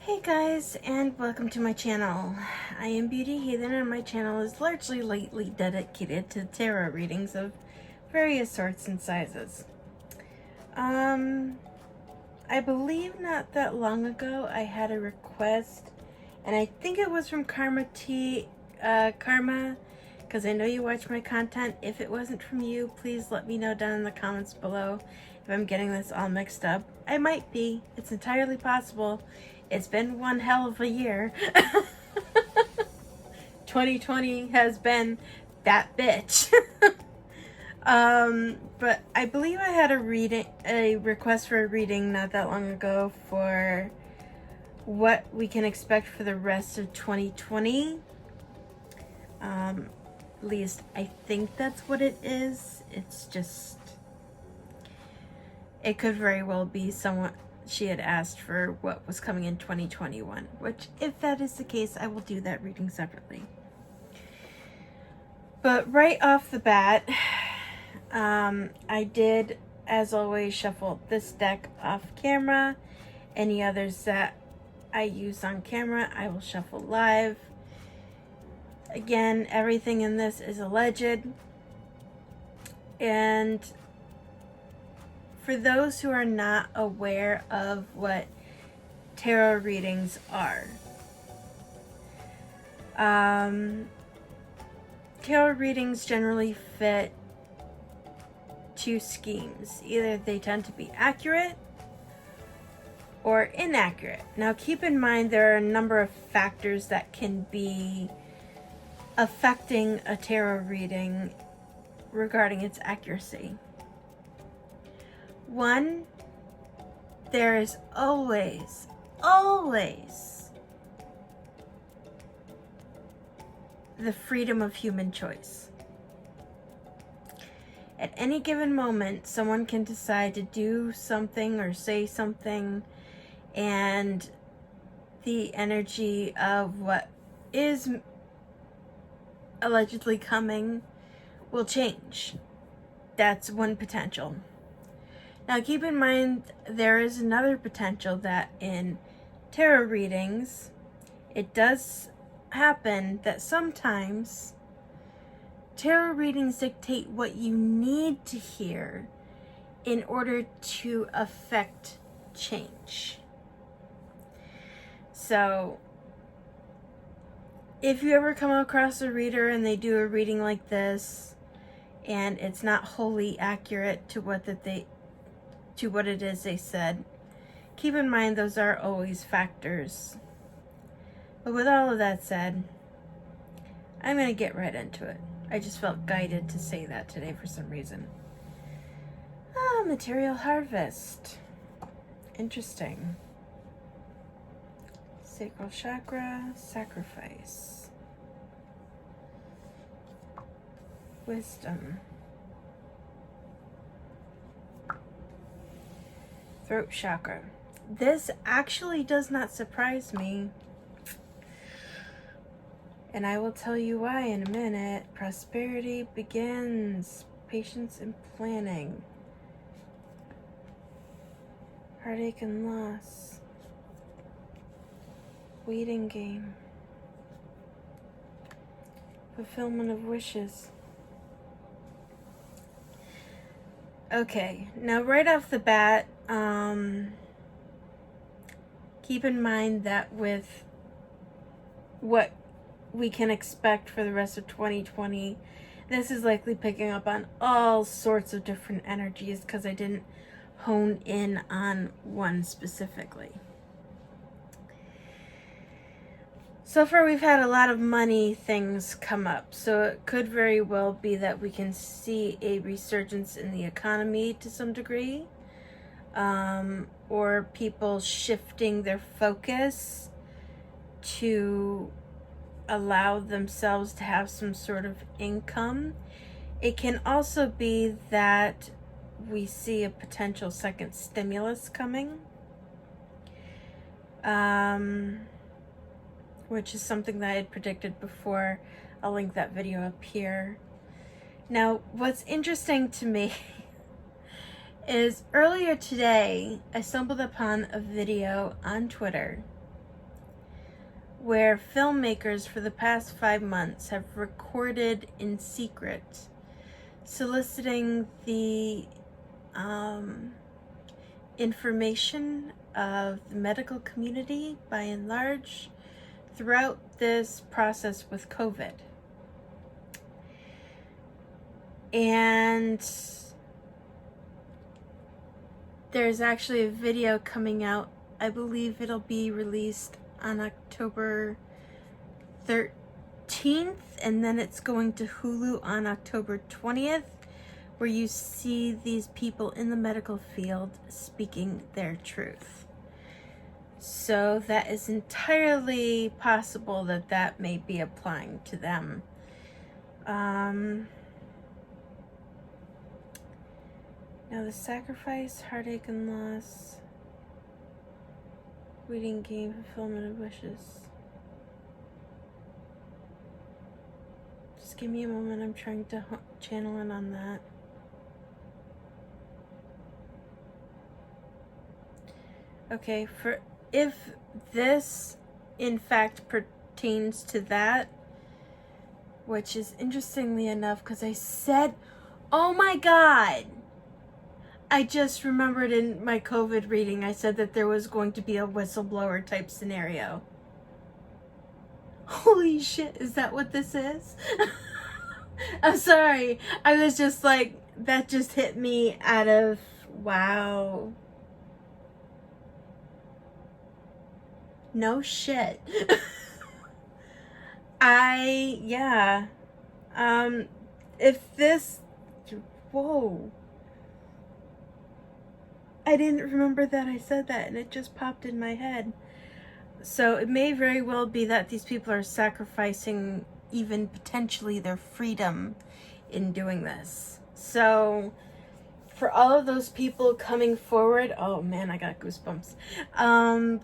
Hey guys, and welcome to my channel. I am Beauty Heathen, and my channel is largely lately dedicated to tarot readings of various sorts and sizes. I believe not that long ago I had a request, and I think it was from Karma, because I know you watch my content. If it wasn't from you, please let me know down in the comments below if I'm getting this all mixed up. I might be. It's entirely possible. It's been one hell of a year. 2020 has been that bitch. But I believe I had a request for a reading not that long ago for what we can expect for the rest of 2020. At least I think that's what it is. It's just, it could very well be someone, she had asked for what was coming in 2021, which if that is the case, I will do that reading separately. But right off the bat, I did, as always, shuffle this deck off camera. Any others that I use on camera, I will shuffle live. Again, everything in this is alleged. And for those who are not aware of what tarot readings are, tarot readings generally fit two schemes. Either they tend to be accurate or inaccurate. Now keep in mind there are a number of factors that can be affecting a tarot reading regarding its accuracy. One, there is always the freedom of human choice. At any given moment, someone can decide to do something or say something, and the energy of what is allegedly coming will change. That's one potential. Now keep in mind there is another potential that in tarot readings, it does happen that sometimes tarot readings dictate what you need to hear in order to affect change. So if you ever come across a reader and they do a reading like this and it's not wholly accurate to what it is they said, keep in mind those are always factors. But with all of that said, I'm going to get right into it. I just felt guided to say that today for some reason. Material harvest. Interesting. Sacral chakra, sacrifice. Wisdom. Throat chakra. This actually does not surprise me, and I will tell you why in a minute. Prosperity begins. Patience and planning. Heartache and loss. Waiting game. Fulfillment of wishes. Okay, now right off the bat, keep in mind that with what we can expect for the rest of 2020, this is likely picking up on all sorts of different energies because I didn't hone in on one specifically. So far we've had a lot of money things come up, so it could very well be that we can see a resurgence in the economy to some degree, or people shifting their focus to allow themselves to have some sort of income. It can also be that we see a potential second stimulus coming, which is something that I had predicted before. I'll link that video up here. Now, what's interesting to me is earlier today, I stumbled upon a video on Twitter where filmmakers for the past 5 months have recorded in secret, soliciting the information of the medical community by and large throughout this process with COVID. And there's actually a video coming out. I believe it'll be released on October 13th, and then it's going to Hulu on October 20th, where you see these people in the medical field speaking their truth. So that is entirely possible that that may be applying to them. Now the sacrifice, heartache, and loss, waiting game, fulfillment of wishes. Just give me a moment, I'm trying to channel in on that. Okay, if this in fact pertains to that, which is interestingly enough, because I said, oh my God, I just remembered in my COVID reading, I said that there was going to be a whistleblower type scenario. Holy shit, is that what this is? I'm sorry, I was just like, that just hit me out of, wow. No shit. If this, whoa. I didn't remember that I said that, and it just popped in my head. So it may very well be that these people are sacrificing even potentially their freedom in doing this. So for all of those people coming forward, oh man, I got goosebumps.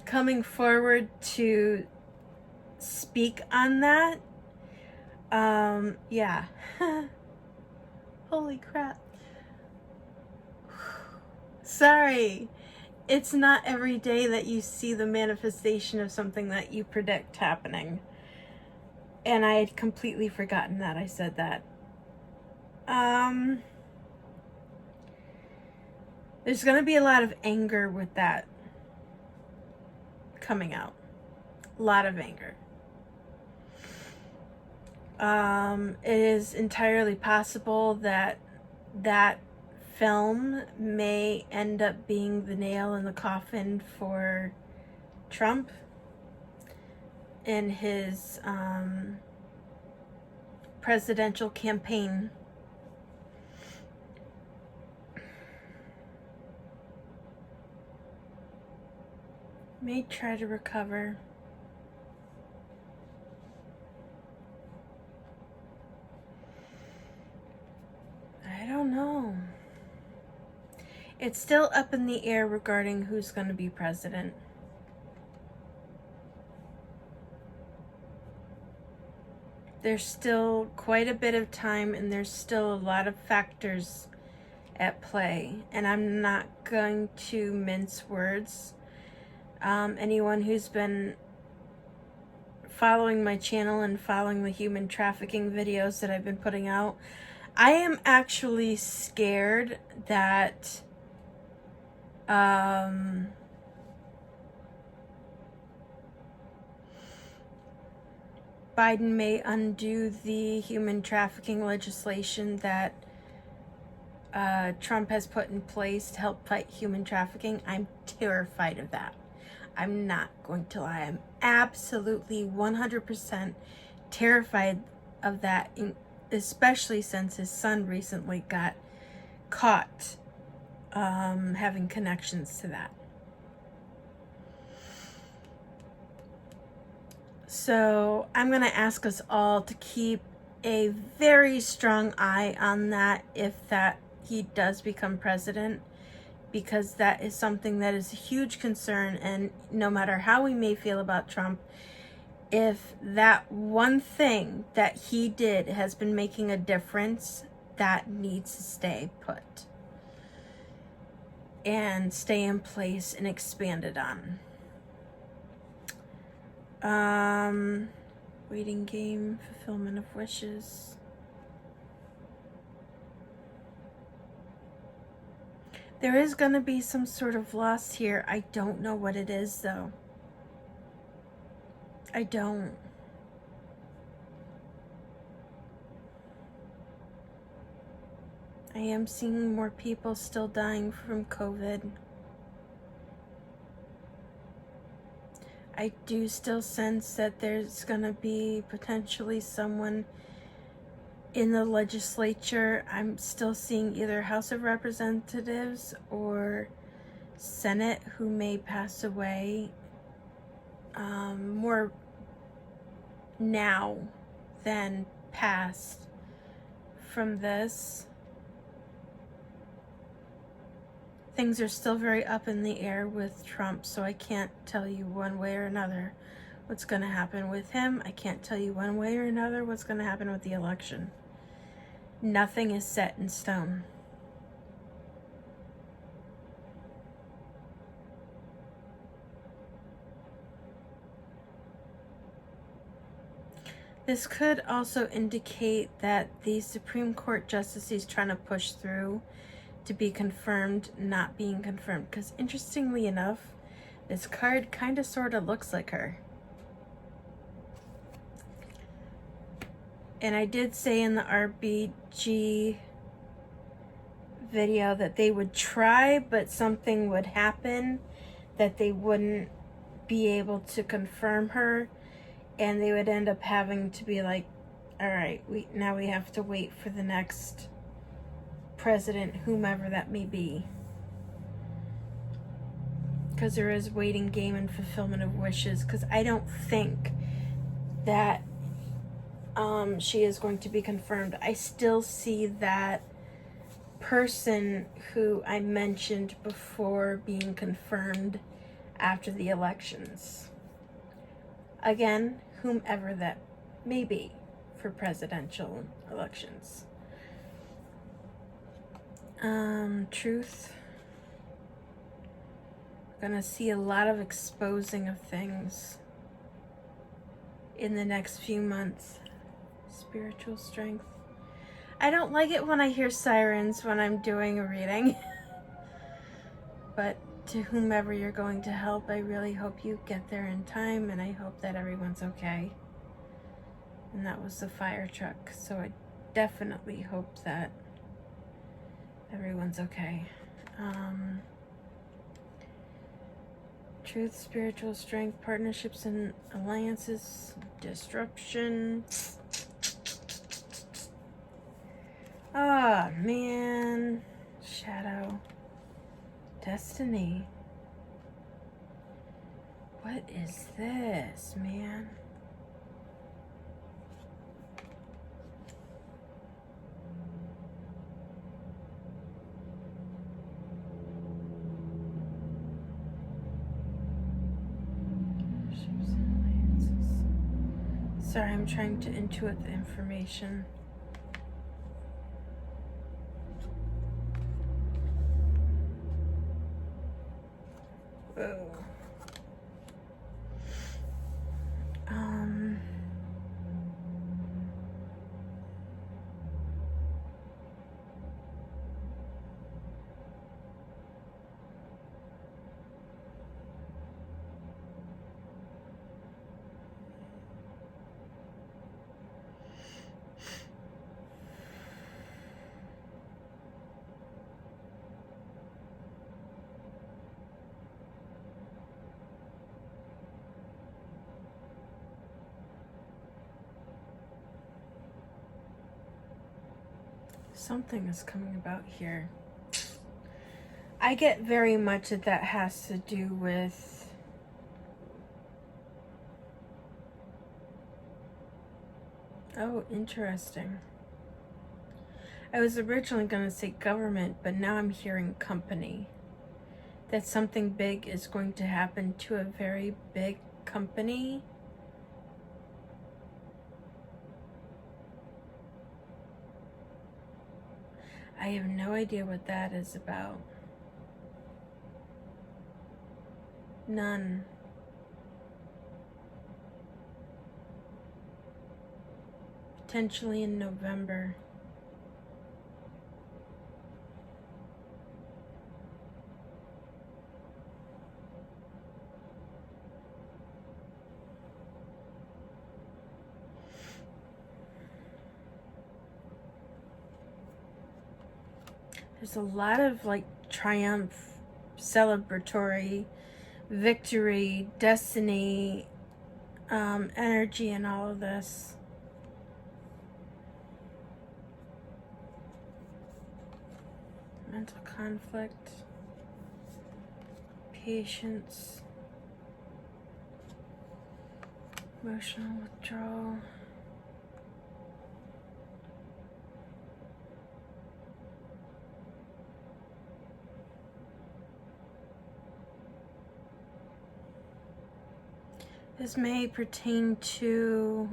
Coming forward to speak on that. Yeah. Holy crap. Sorry. It's not every day that you see the manifestation of something that you predict happening. And I had completely forgotten that I said that. There's going to be a lot of anger with that coming out. A lot of anger. It is entirely possible that that film may end up being the nail in the coffin for Trump in his presidential campaign. May try to recover. I don't know. It's still up in the air regarding who's going to be president. There's still quite a bit of time, and there's still a lot of factors at play. And I'm not going to mince words. Anyone who's been following my channel and following the human trafficking videos that I've been putting out, I am actually scared that Biden may undo the human trafficking legislation that Trump has put in place to help fight human trafficking. I'm terrified of that. I'm not going to lie. I'm absolutely 100% terrified of that, especially since his son recently got caught having connections to that. So I'm going to ask us all to keep a very strong eye on that if that he does become president, because that is something that is a huge concern. And no matter how we may feel about Trump, if that one thing that he did has been making a difference, that needs to stay put and stay in place and expanded on. Waiting game, fulfillment of wishes. There is going to be some sort of loss here. I don't know what it is, though. I don't. I am seeing more people still dying from COVID. I do still sense that there's going to be potentially someone in the legislature. I'm still seeing either House of Representatives or Senate who may pass away more now than past from this. Things are still very up in the air with Trump, so I can't tell you one way or another what's going to happen with him. I can't tell you one way or another what's going to happen with the election. Nothing is set in stone. This could also indicate that the Supreme Court justice he's trying to push through to be confirmed, not being confirmed. Because interestingly enough, this card kind of sort of looks like her. And I did say in the RBG video that they would try, but something would happen that they wouldn't be able to confirm her, and they would end up having to be like, all right, now we have to wait for the next president, whomever that may be. Because there is waiting game and fulfillment of wishes. Because I don't think that she is going to be confirmed. I still see that person who I mentioned before being confirmed after the elections. Again, whomever that may be for presidential elections. Truth. Gonna see a lot of exposing of things in the next few months. Spiritual strength. I don't like it when I hear sirens when I'm doing a reading. But to whomever you're going to help, I really hope you get there in time, and I hope that everyone's okay. And that was the fire truck, so I definitely hope that everyone's okay. Truth, spiritual strength, partnerships and alliances, disruption. Ah, man. Shadow. Destiny. What is this, man? Sorry, I'm trying to intuit the information. Whoa. Something is coming about here. I get very much that has to do with oh, interesting. I was originally going to say government, but now I'm hearing company. That something big is going to happen to a very big company. I have no idea what that is about. None. potentially in November. There's a lot of like triumph, celebratory, victory, destiny, energy in all of this. Mental conflict, patience, emotional withdrawal. This may pertain to,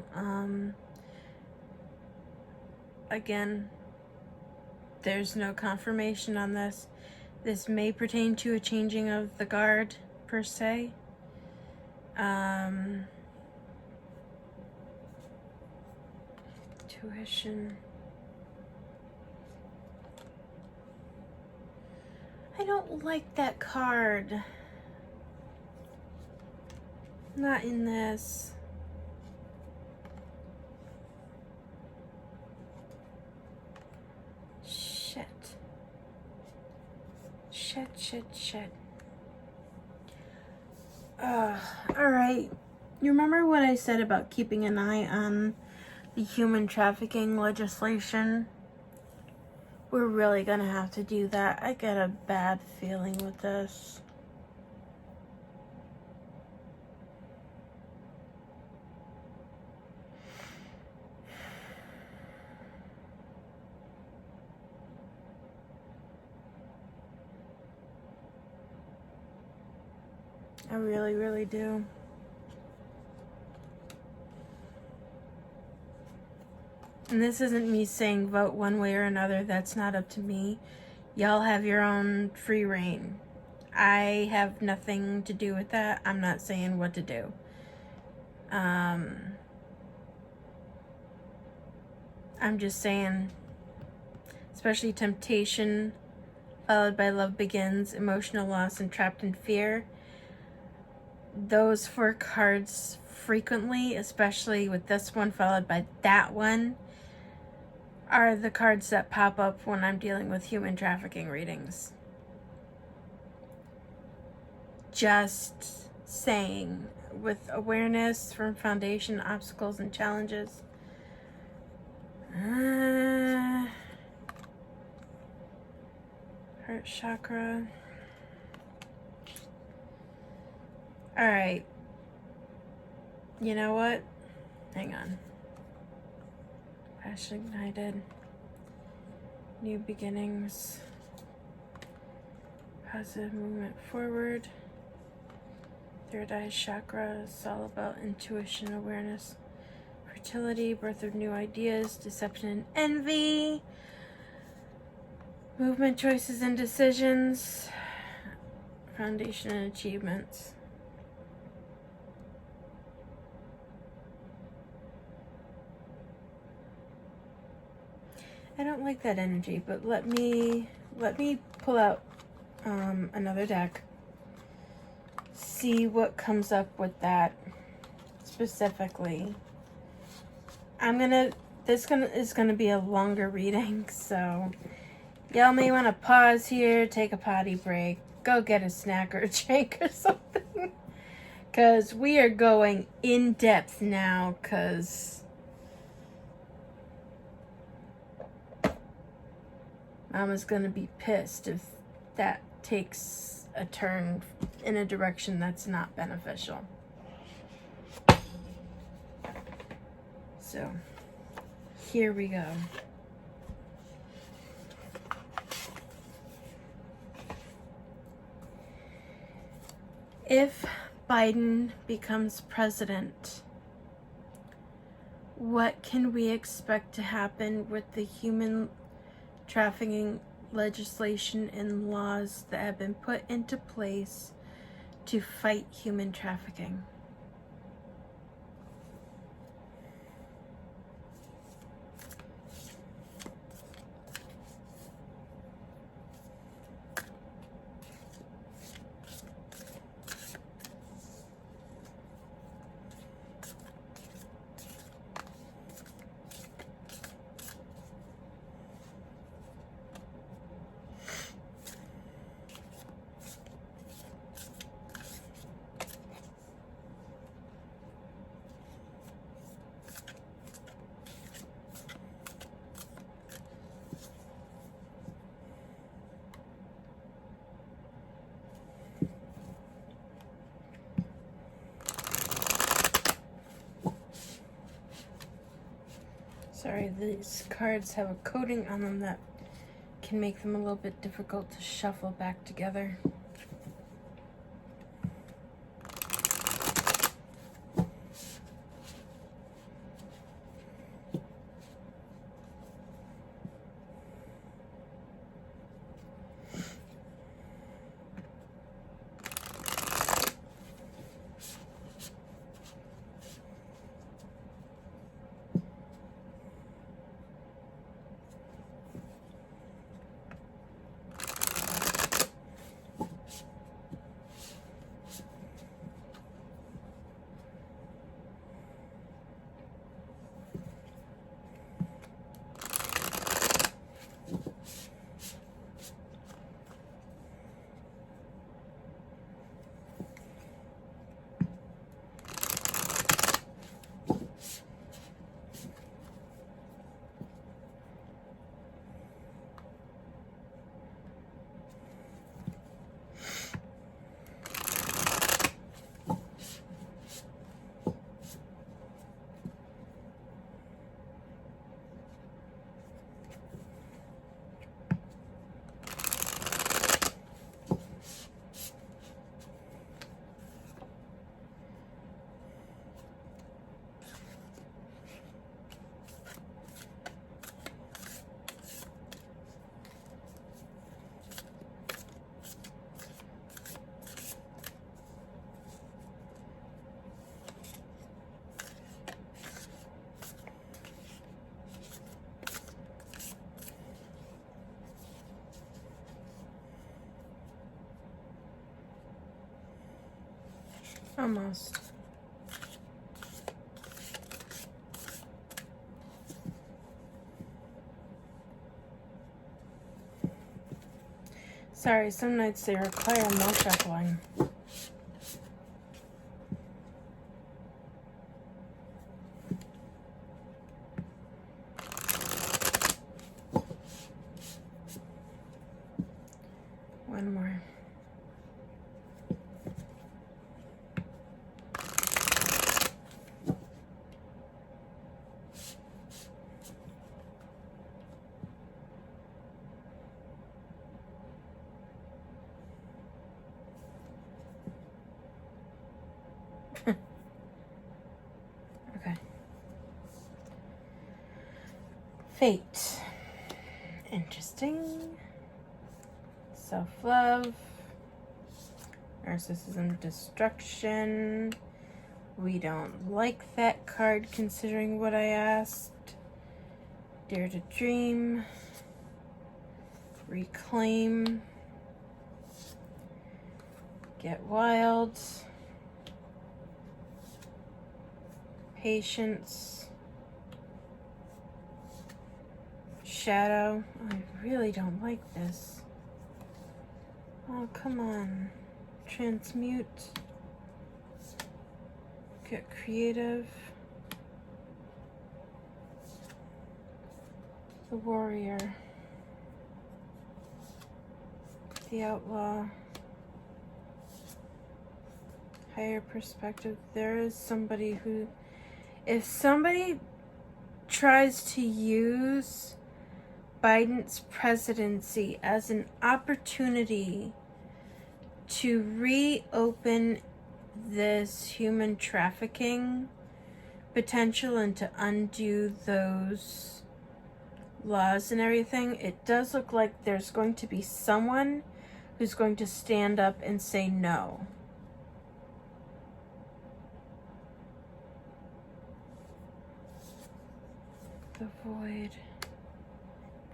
again, there's no confirmation on this. This may pertain to a changing of the guard, per se. Tuition. I don't like that card. Not in this. Shit. Alright. You remember what I said about keeping an eye on the human trafficking legislation? We're really gonna have to do that. I get a bad feeling with this. I really, really do. And this isn't me saying vote one way or another. That's not up to me. Y'all have your own free reign. I have nothing to do with that. I'm not saying what to do. I'm just saying, especially temptation, followed by love begins, emotional loss, and trapped in fear. Those four cards frequently, especially with this one followed by that one, are the cards that pop up when I'm dealing with human trafficking readings. Just saying, with awareness from foundation, obstacles, and challenges. Heart chakra. Alright. You know what? Hang on. Passion ignited. New beginnings. Positive movement forward. Third eye chakra is all about intuition, awareness, fertility, birth of new ideas, deception and envy. Movement, choices, and decisions. Foundation and achievements. I don't like that energy, but let me pull out another deck. See what comes up with that specifically. This is gonna be a longer reading, so y'all may want to pause here, take a potty break, go get a snack or a drink or something, because we are going in depth now, because Mama's gonna be pissed if that takes a turn in a direction that's not beneficial. So, here we go. If Biden becomes president, what can we expect to happen with the human trafficking legislation and laws that have been put into place to fight human trafficking? Sorry, these cards have a coating on them that can make them a little bit difficult to shuffle back together. Almost. Sorry, some nights they require more shuffling. One more. Okay. Fate. Interesting. Self-love. Narcissism, destruction. We don't like that card considering what I asked. Dare to dream. Reclaim. Get wild. Patience. Shadow. I really don't like this. Oh, come on. Transmute. Get creative. The warrior. The outlaw. Higher perspective. There is somebody who, if somebody tries to use Biden's presidency as an opportunity to reopen this human trafficking potential and to undo those laws and everything, it does look like there's going to be someone who's going to stand up and say no. The void.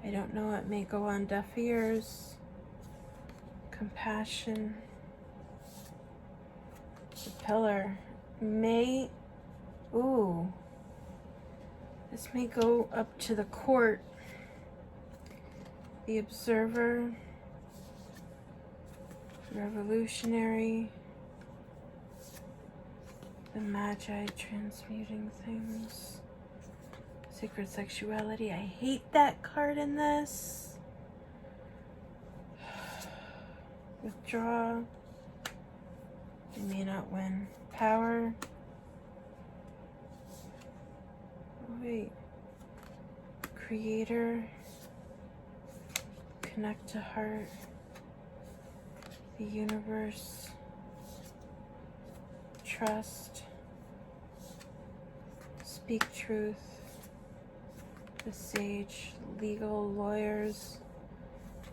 I don't know, it may go on deaf ears. Compassion. The pillar may, ooh, this may go up to the court. The observer. Revolutionary. The magi transmuting things. Sacred sexuality. I hate that card in this. Withdraw. You may not win. Power. Oh, wait. Creator, connect to heart, the universe, trust, speak truth, the sage, legal, lawyers,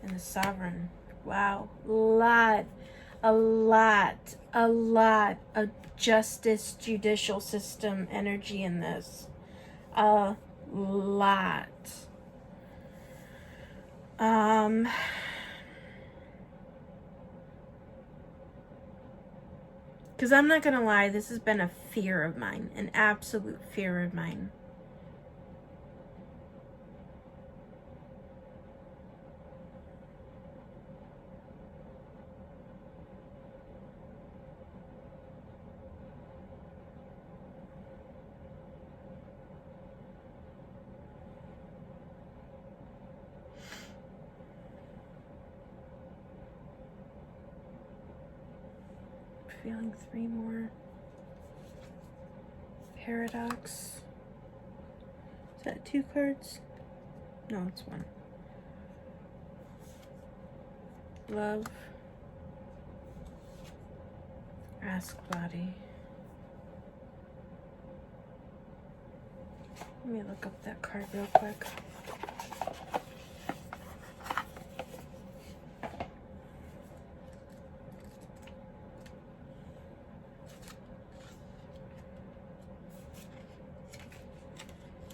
and the sovereign. Wow, a lot of justice, judicial system energy in this. A lot. Because I'm not gonna lie, this has been a fear of mine, an absolute fear of mine. Feeling 3 more. Paradox. Is that 2 cards? No, it's 1. Love. Ask body. Let me look up that card real quick.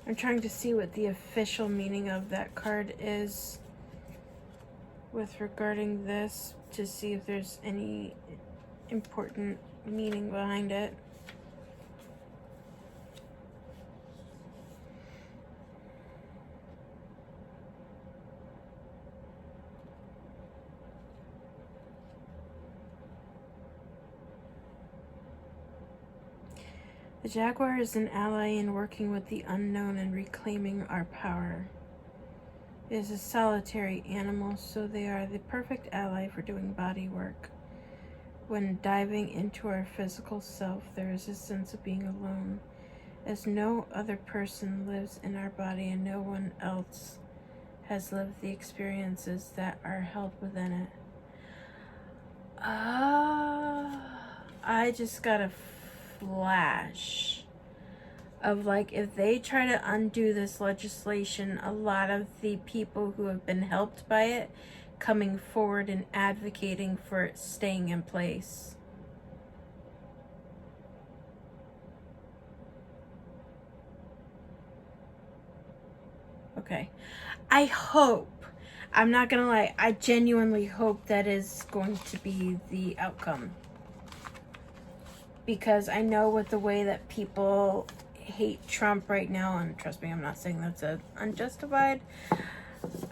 I'm trying to see what the official meaning of that card is with regarding this, to see if there's any important meaning behind it. The jaguar is an ally in working with the unknown and reclaiming our power. It is a solitary animal, so they are the perfect ally for doing body work. When diving into our physical self, there is a sense of being alone, as no other person lives in our body and no one else has lived the experiences that are held within it. I just got a flash of, like, if they try to undo this legislation, a lot of the people who have been helped by it coming forward and advocating for it staying in place. Okay. I hope, I'm not gonna lie, I genuinely hope that is going to be the outcome. Because I know with the way that people hate Trump right now, and trust me, I'm not saying that's unjustified.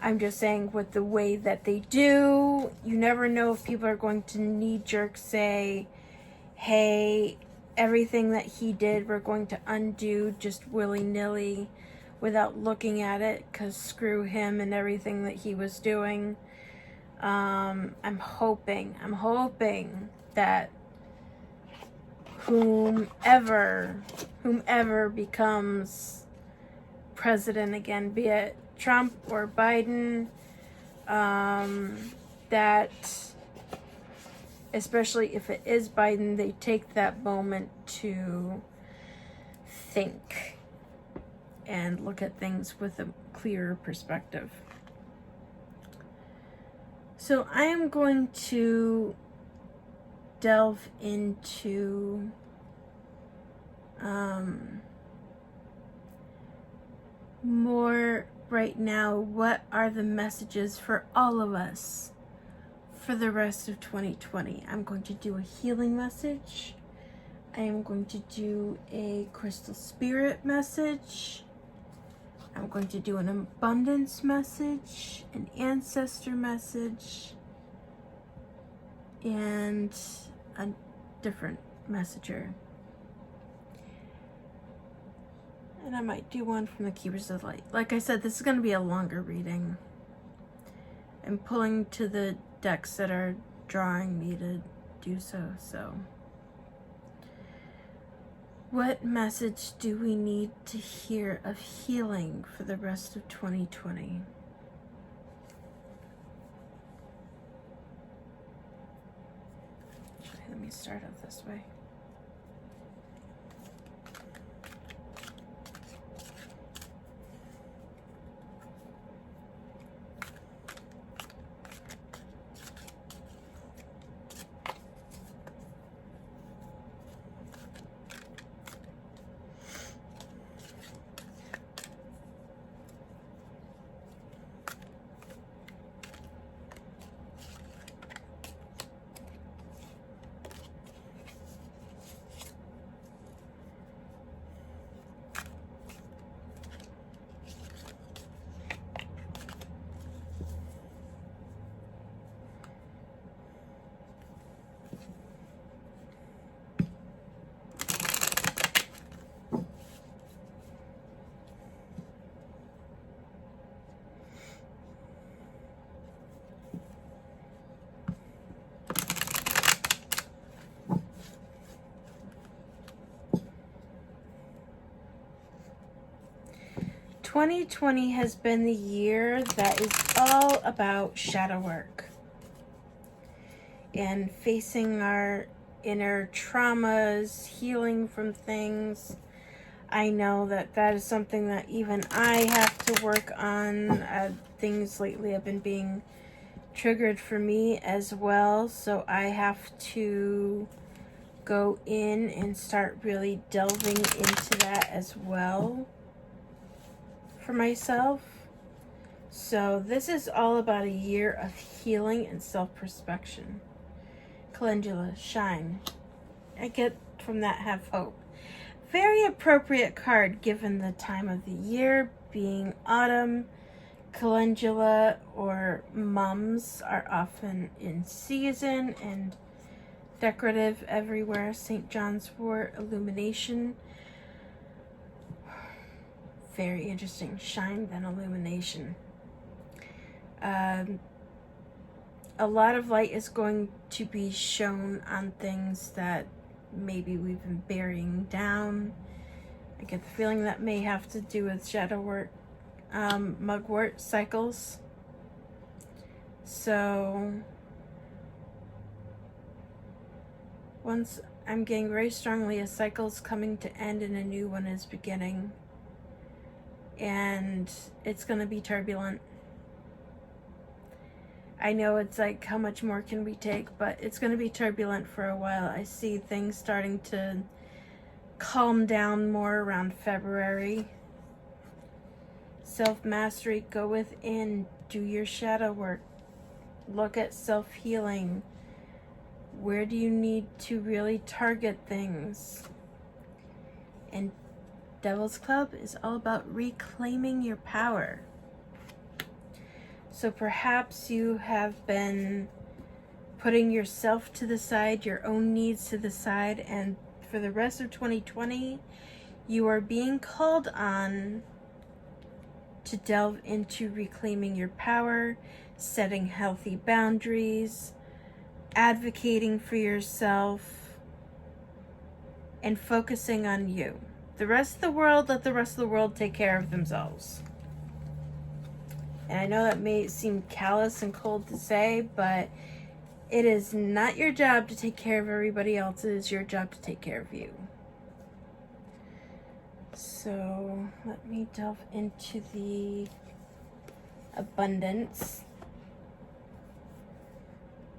I'm just saying with the way that they do, you never know if people are going to knee-jerk say, hey, everything that he did, we're going to undo just willy-nilly without looking at it, because screw him and everything that he was doing. I'm hoping that whomever becomes president again, be it Trump or Biden, that, especially if it is Biden, they take that moment to think and look at things with a clearer perspective. So I am going to delve into more right now. What are the messages for all of us for the rest of 2020? I'm going to do a healing message. I am going to do a crystal spirit message. I'm going to do an abundance message, an ancestor message, and a different messenger. And I might do one from the Keepers of Light. Like I said, this is going to be a longer reading. I'm pulling to the decks that are drawing me to do so. What message do we need to hear of healing for the rest of 2020? Let me start out this way. 2020 has been the year that is all about shadow work and facing our inner traumas, healing from things. I know that that is something that even I have to work on. Things lately have been being triggered for me as well, so I have to go in and start really delving into that as well for myself. So this is all about a year of healing and self-perspection. Calendula, shine. I get from that have hope. Very appropriate card given the time of the year being autumn. Calendula or mums are often in season and decorative everywhere. St. John's wort, illumination. Very interesting. Shine, then illumination. A lot of light is going to be shown on things that maybe we've been burying down. I get the feeling that may have to do with shadow work, mugwort cycles. So once I'm getting very strongly a cycle's coming to end and a new one is beginning. And it's going to be turbulent. I know it's like, how much more can we take? But it's going to be turbulent for a while. I see things starting to calm down more around February. Self-mastery, go within, do your shadow work. Look at self-healing. Where do you need to really target things? And Devil's Club is all about reclaiming your power. So perhaps you have been putting yourself to the side, your own needs to the side, and for the rest of 2020, you are being called on to delve into reclaiming your power, setting healthy boundaries, advocating for yourself, and focusing on you. The rest of the world, let the rest of the world take care of themselves. And I know that may seem callous and cold to say, but it is not your job to take care of everybody else. It is your job to take care of you. So let me delve into the abundance,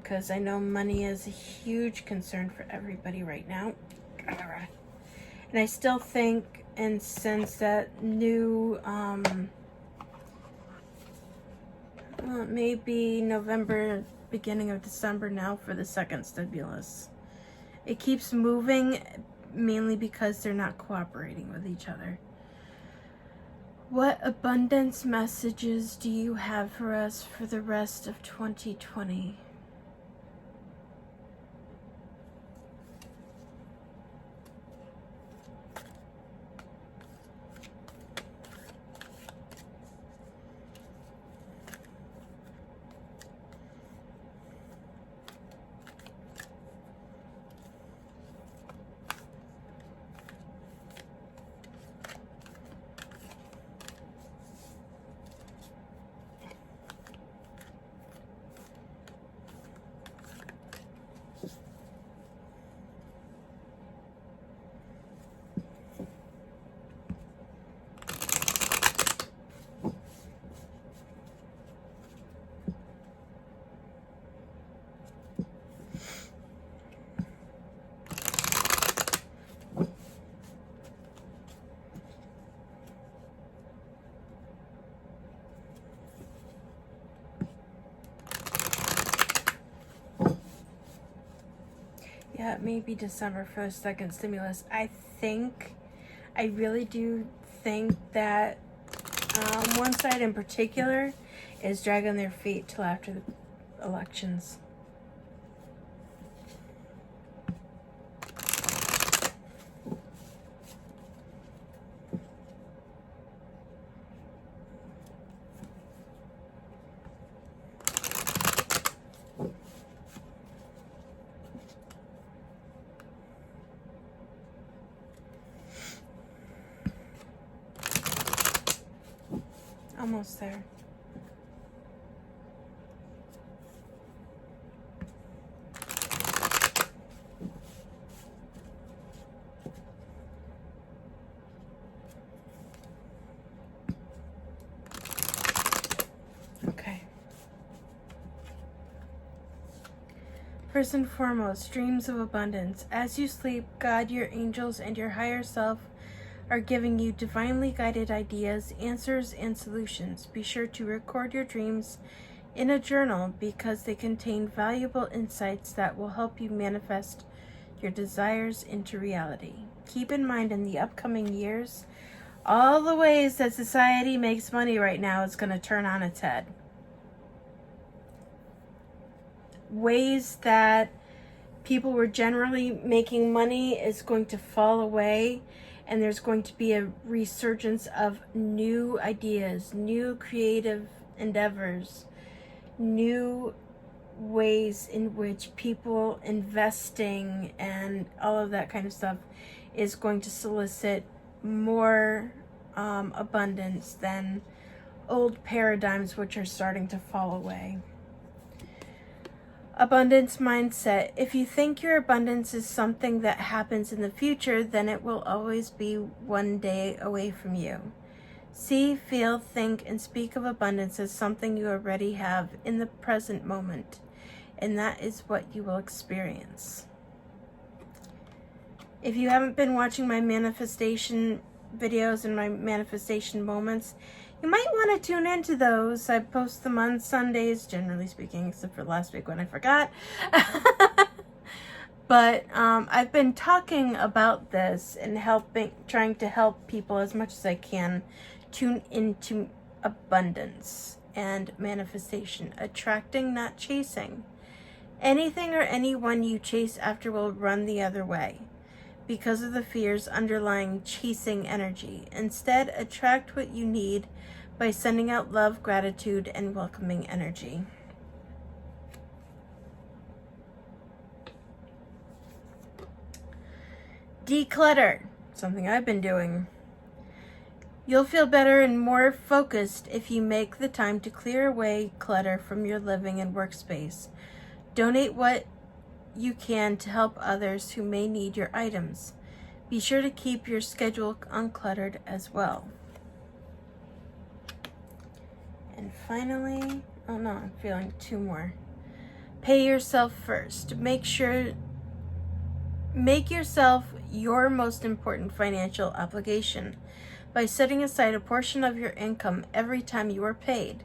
because I know money is a huge concern for everybody right now. And I still think and sense that new, well, it may be November, beginning of December now for the second stimulus. It keeps moving mainly because they're not cooperating with each other. What abundance messages do you have for us for the rest of 2020? Yeah, it may be December for the second stimulus. I really do think that one side in particular is dragging their feet till after the elections. Almost there. Okay. First and foremost, dreams of abundance. As you sleep, God, your angels, and your higher self are giving you divinely guided ideas, answers, and solutions. Be sure to record your dreams in a journal because they contain valuable insights that will help you manifest your desires into reality. Keep in mind in the upcoming years, all the ways that society makes money right now is going to turn on its head. Ways that people were generally making money is going to fall away, and there's going to be a resurgence of new ideas, new creative endeavors, new ways in which people investing and all of that kind of stuff is going to solicit more abundance than old paradigms which are starting to fall away. Abundance mindset. If you think your abundance is something that happens in the future, then it will always be one day away from you. See, feel, think, and speak of abundance as something you already have in the present moment, and that is what you will experience. If you haven't been watching my manifestation videos and my manifestation moments, you might want to tune into those. I post them on Sundays, generally speaking, except for last week when I forgot. But I've been talking about this and trying to help people as much as I can tune into abundance and manifestation, attracting, not chasing. Anything or anyone you chase after will run the other way because of the fears underlying chasing energy. Instead, attract what you need by sending out love, gratitude, and welcoming energy. Declutter, something I've been doing. You'll feel better and more focused if you make the time to clear away clutter from your living and workspace. Donate what you can to help others who may need your items. Be sure to keep your schedule uncluttered as well. And finally, oh no, I'm feeling two more. Pay yourself first. Make yourself your most important financial obligation by setting aside a portion of your income every time you are paid.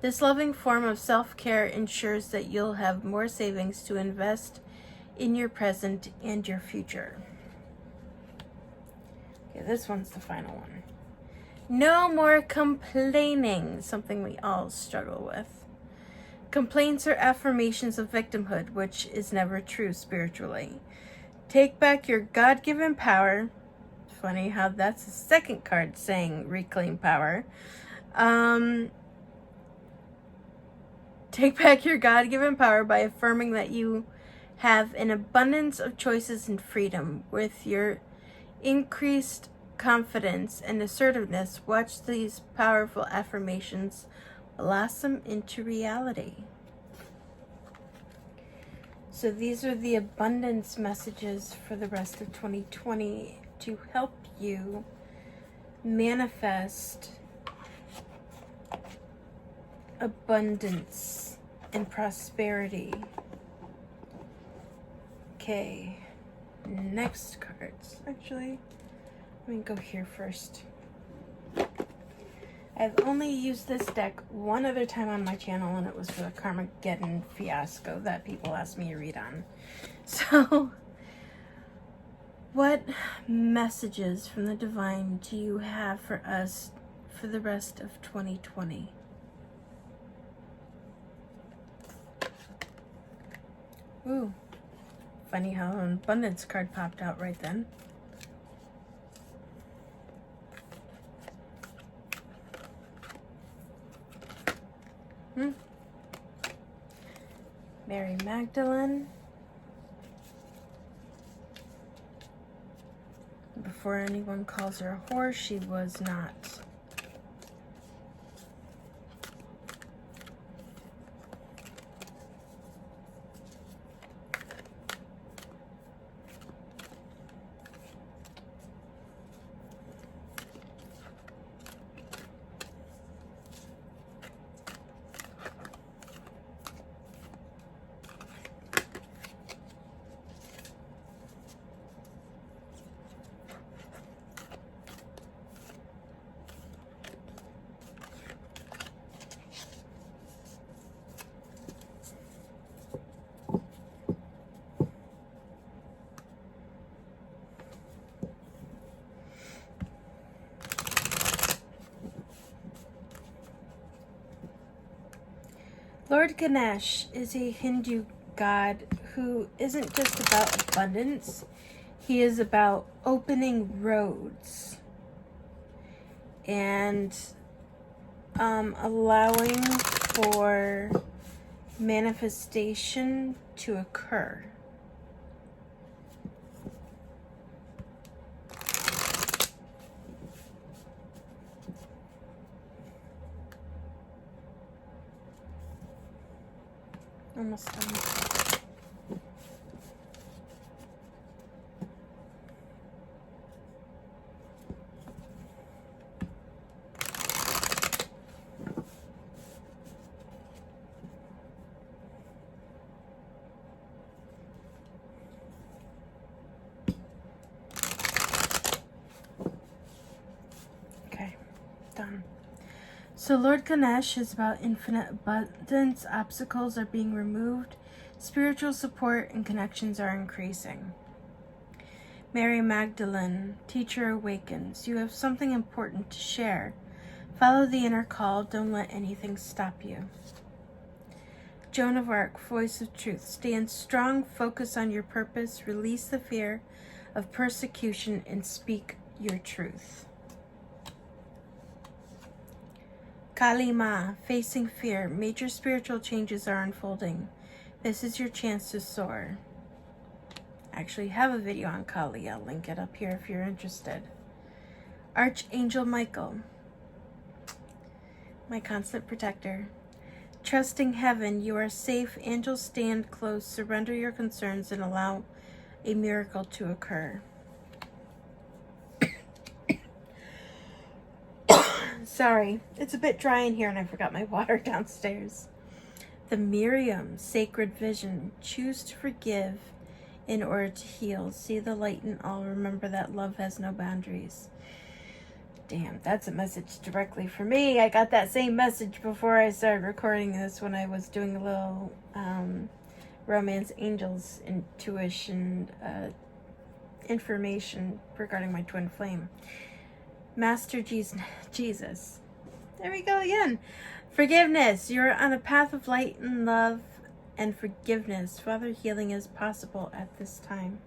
This loving form of self-care ensures that you'll have more savings to invest in your present and your future. Okay, this one's the final one. No more complaining, something we all struggle with. Complaints are affirmations of victimhood, which is never true spiritually. Take back your God-given power. Funny how that's the second card saying reclaim power. Take back your God-given power by affirming that you have an abundance of choices and freedom. With your increased confidence and assertiveness, watch these powerful affirmations blossom into reality. So these are the abundance messages for the rest of 2020 to help you manifest abundance and prosperity. Okay, next cards. Actually, let me go here first. I've only used this deck one other time on my channel, and it was for the Carmageddon fiasco that people asked me to read on. So, What messages from the divine do you have for us for the rest of 2020? Ooh, funny how an abundance card popped out right then. Mary Magdalene. Before anyone calls her a whore, she was not. Lord Ganesh is a Hindu god who isn't just about abundance. He is about opening roads and allowing for manifestation to occur. Almost done. Okay, done. So Lord Ganesh is about infinite abundance, obstacles are being removed, spiritual support and connections are increasing. Mary Magdalene, teacher awakens. You have something important to share. Follow the inner call, don't let anything stop you. Joan of Arc, voice of truth. Stand strong, focus on your purpose, release the fear of persecution and speak your truth. Kali Ma, facing fear. Major spiritual changes are unfolding. This is your chance to soar. I actually have a video on Kali. I'll link it up here if you're interested. Archangel Michael, my constant protector. Trusting heaven, you are safe. Angels stand close. Surrender your concerns and allow a miracle to occur. Sorry, it's a bit dry in here and I forgot my water downstairs. The Miriam, sacred vision. Choose to forgive in order to heal. See the light in all. Remember that love has no boundaries. Damn, that's a message directly for me. I got that same message before I started recording this when I was doing a little Romance Angels intuition information regarding my twin flame. Master Jesus. There we go again. Forgiveness. You're on a path of light and love and forgiveness. Father, healing is possible at this time.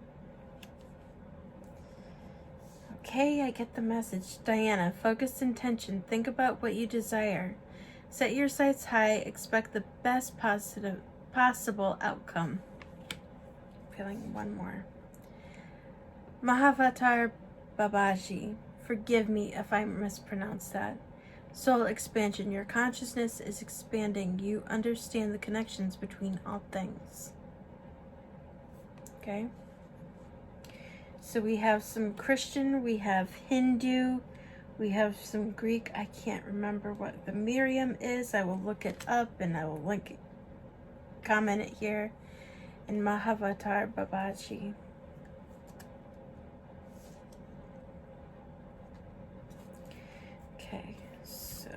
Okay, I get the message. Diana, focused intention. Think about what you desire. Set your sights high. Expect the best possible outcome. Feeling one more. Mahavatar Babaji. Forgive me if I mispronounce that. Soul expansion. Your consciousness is expanding. You understand the connections between all things. Okay? So we have some Christian, we have Hindu, we have some Greek. I can't remember what the Miriam is. I will look it up and I will link it, comment it here. And Mahavatar Babaji. Okay, so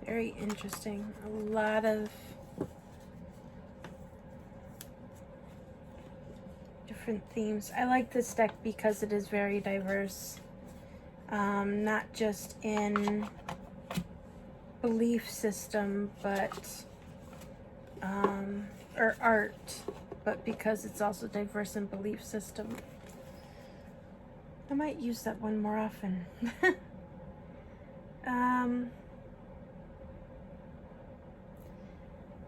very interesting. A lot of different themes. I like this deck because it is very diverse. Not just in belief system, but or art, but because it's also diverse in belief system. I might use that one more often.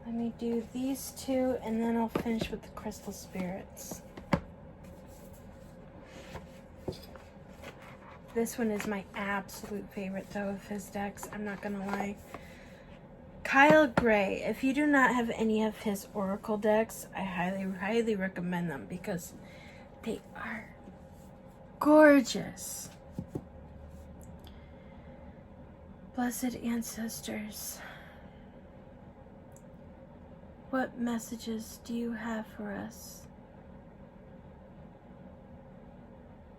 Let me do these two, and then I'll finish with the crystal spirits. This one is my absolute favorite, though, of his decks. I'm not gonna lie. Kyle Gray. If you do not have any of his oracle decks, I highly recommend them because they are gorgeous. Blessed ancestors, what messages do you have for us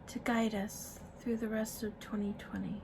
to guide us through the rest of 2020?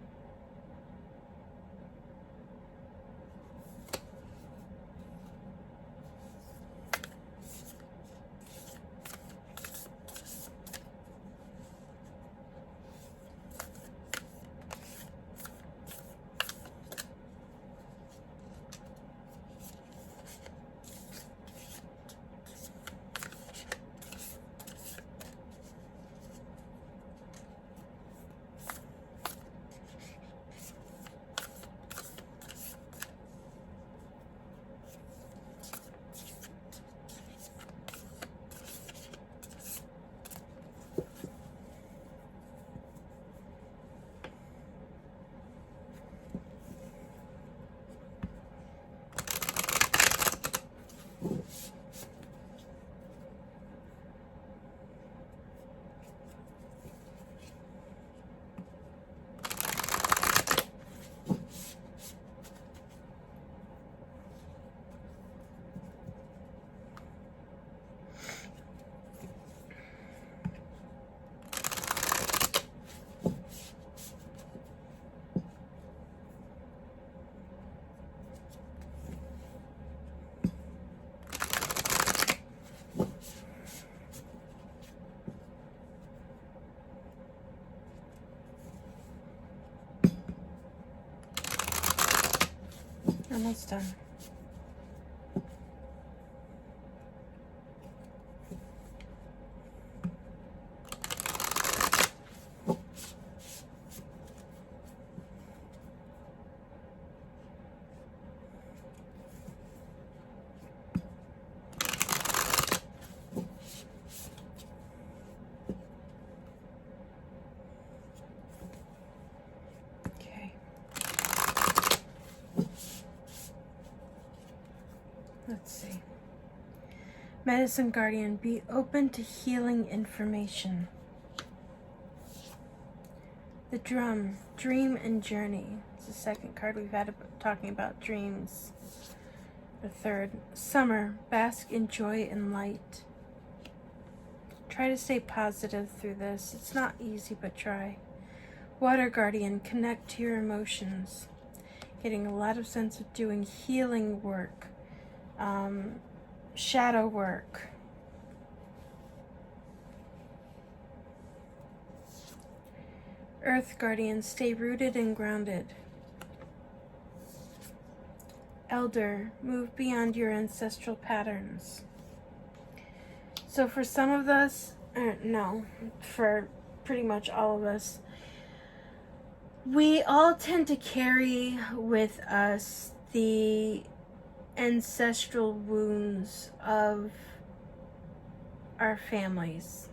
Almost done. Let's see. Medicine Guardian, be open to healing information. The Drum, dream and journey. It's the second card we've had talking about dreams. The third, Summer, bask in joy and light. Try to stay positive through this. It's not easy, but try. Water Guardian, connect to your emotions. Getting a lot of sense of doing healing work. Shadow work. Earth Guardian, stay rooted and grounded. Elder, move beyond your ancestral patterns. So for some of us, no, for pretty much all of us, we all tend to carry with us the ancestral wounds of our families.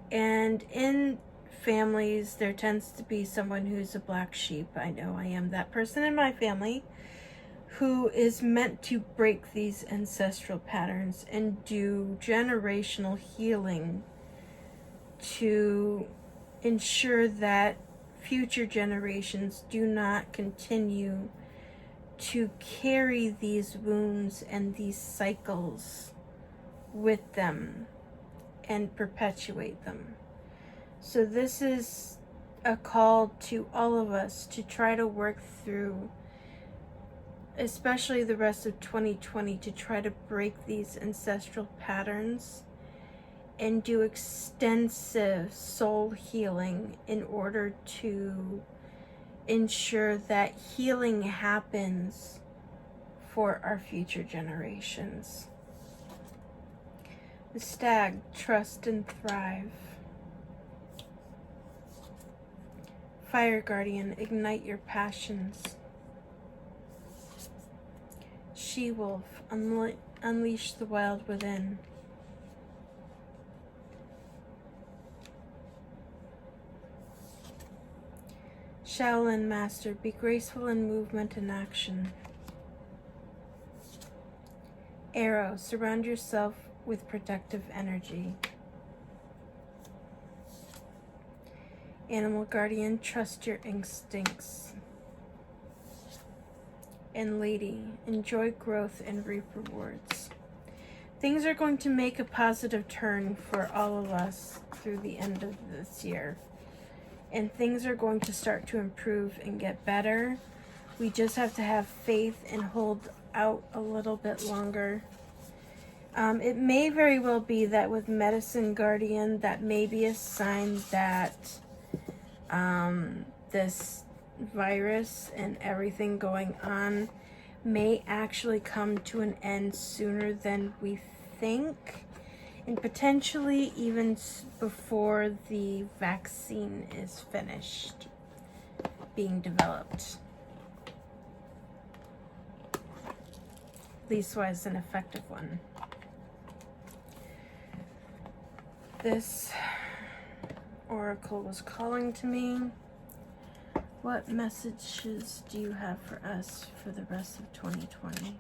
And in families, there tends to be someone who's a black sheep. I know I am that person in my family who is meant to break these ancestral patterns and do generational healing to ensure that future generations do not continue to carry these wounds and these cycles with them and perpetuate them. So this is a call to all of us to try to work through, especially the rest of 2020, to try to break these ancestral patterns and do extensive soul healing in order to ensure that healing happens for our future generations. The stag, trust and thrive. Fire guardian, ignite your passions. She-wolf, unleash the wild within. Shaolin master, be graceful in movement and action. Arrow, surround yourself with protective energy. Animal guardian, trust your instincts. And lady, enjoy growth and reap rewards. Things are going to make a positive turn for all of us through the end of this year. And things are going to start to improve and get better. We just have to have faith and hold out a little bit longer. It may very well be that with Medicine Guardian, that may be a sign that this virus and everything going on may actually come to an end sooner than we think, and potentially even before the vaccine is finished being developed. Leastwise, an effective one. This oracle was calling to me. What messages do you have for us for the rest of 2020?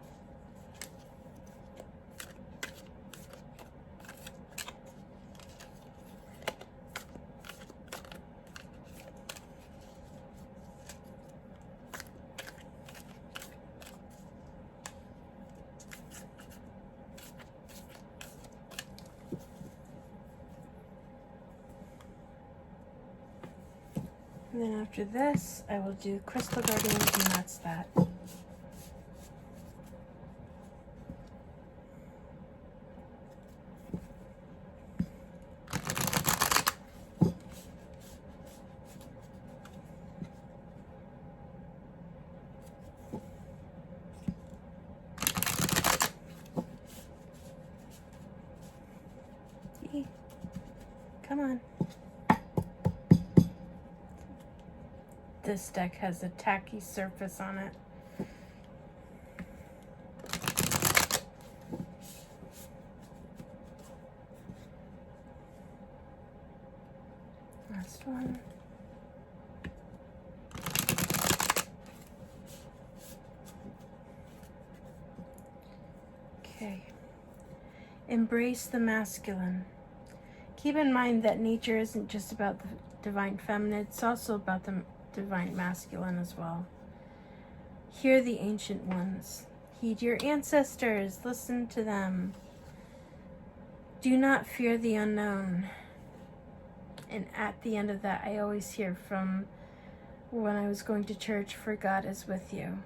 And then after this, I will do Crystal Guardians, and that's that. Come on. This deck has a tacky surface on it. Last one. Okay. Embrace the masculine. Keep in mind that nature isn't just about the divine feminine, it's also about the divine masculine as well. Hear the ancient ones. Heed your ancestors. Listen to them. Do not fear the unknown. And at the end of that, I always hear from when I was going to church, for God is with you.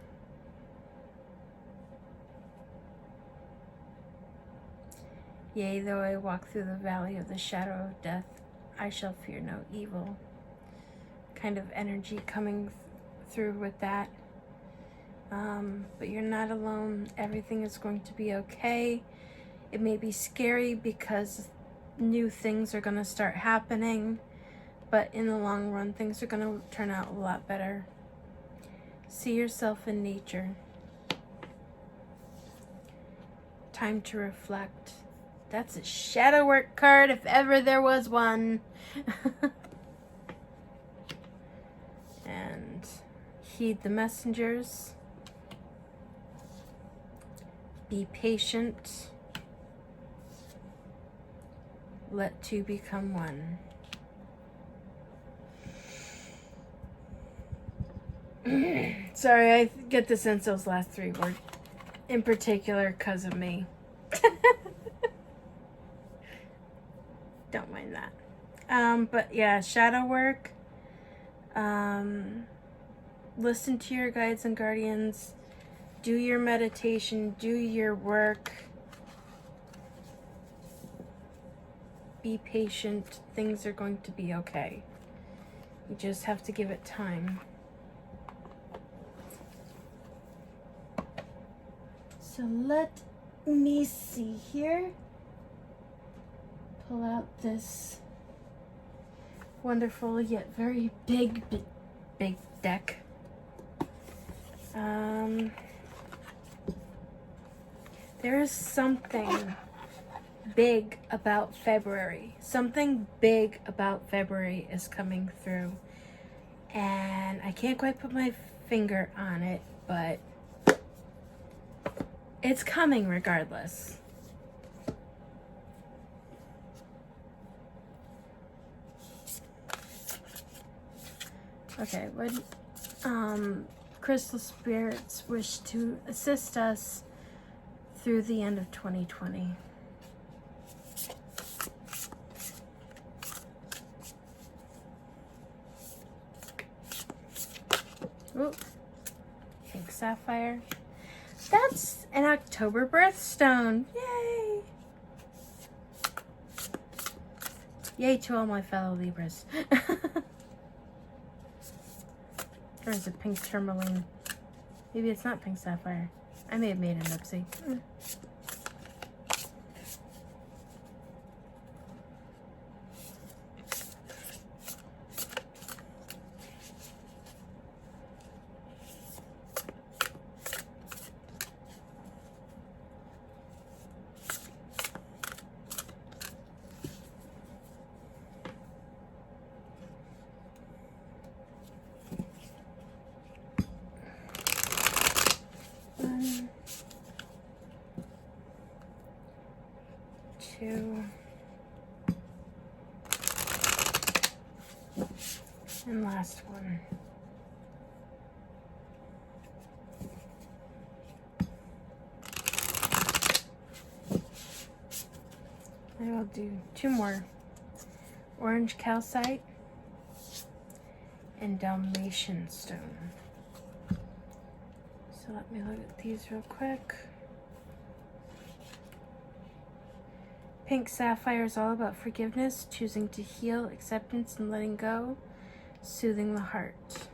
Yea, though I walk through the valley of the shadow of death, I shall fear no evil. Kind of energy coming through with that. But you're not alone. Everything is going to be okay. It may be scary because new things are going to start happening, but in the long run, things are going to turn out a lot better. See yourself in nature. Time to reflect. That's a shadow work card if ever there was one. And heed the messengers. Be patient. Let two become one. Sorry, I get the sense those last three were in particular because of me. Don't mind that. But yeah, shadow work. Listen to your guides and guardians. Do your meditation. Do your work. be patient. Things are going to be okay. You just have to give it time. So let me see here. Pull out this wonderful yet very big deck. There is something big about February. Something big about February is coming through. And I can't quite put my finger on it, but it's coming regardless. Okay, what crystal spirits wish to assist us through the end of 2020? Ooh, pink sapphire. That's an October birthstone. Yay! Yay to all my fellow Libras. There's a pink tourmaline. Maybe it's not pink sapphire. I may have made an oopsie. And last one. I will do 2 more. Orange calcite and Dalmatian stone. So let me look at these real quick. Pink sapphire is all about forgiveness, choosing to heal, acceptance, and letting go, soothing the heart.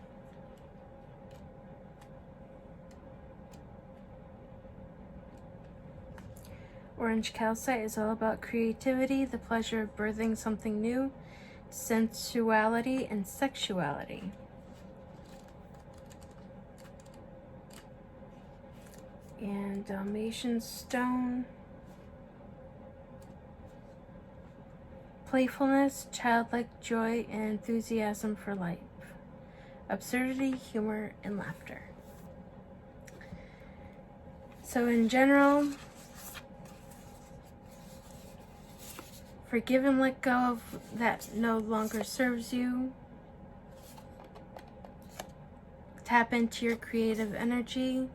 Orange calcite is all about creativity, the pleasure of birthing something new, sensuality, and sexuality. And Dalmatian stone, playfulness, childlike joy, and enthusiasm for life. Absurdity, humor, and laughter. So in general, forgive and let go of that no longer serves you. Tap into your creative energy.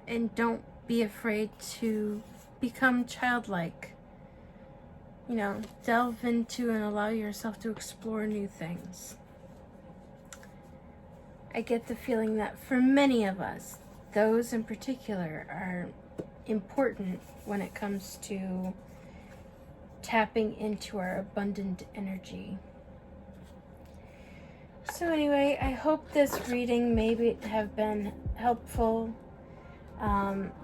And don't be afraid to become childlike. You know, delve into and allow yourself to explore new things. I get the feeling that for many of us, those in particular are important when it comes to tapping into our abundant energy. So anyway, I hope this reading maybe have been helpful.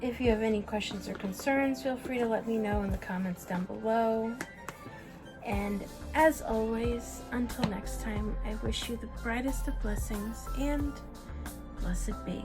If you have any questions or concerns, feel free to let me know in the comments down below. And as always, until next time, I wish you the brightest of blessings and blessed be.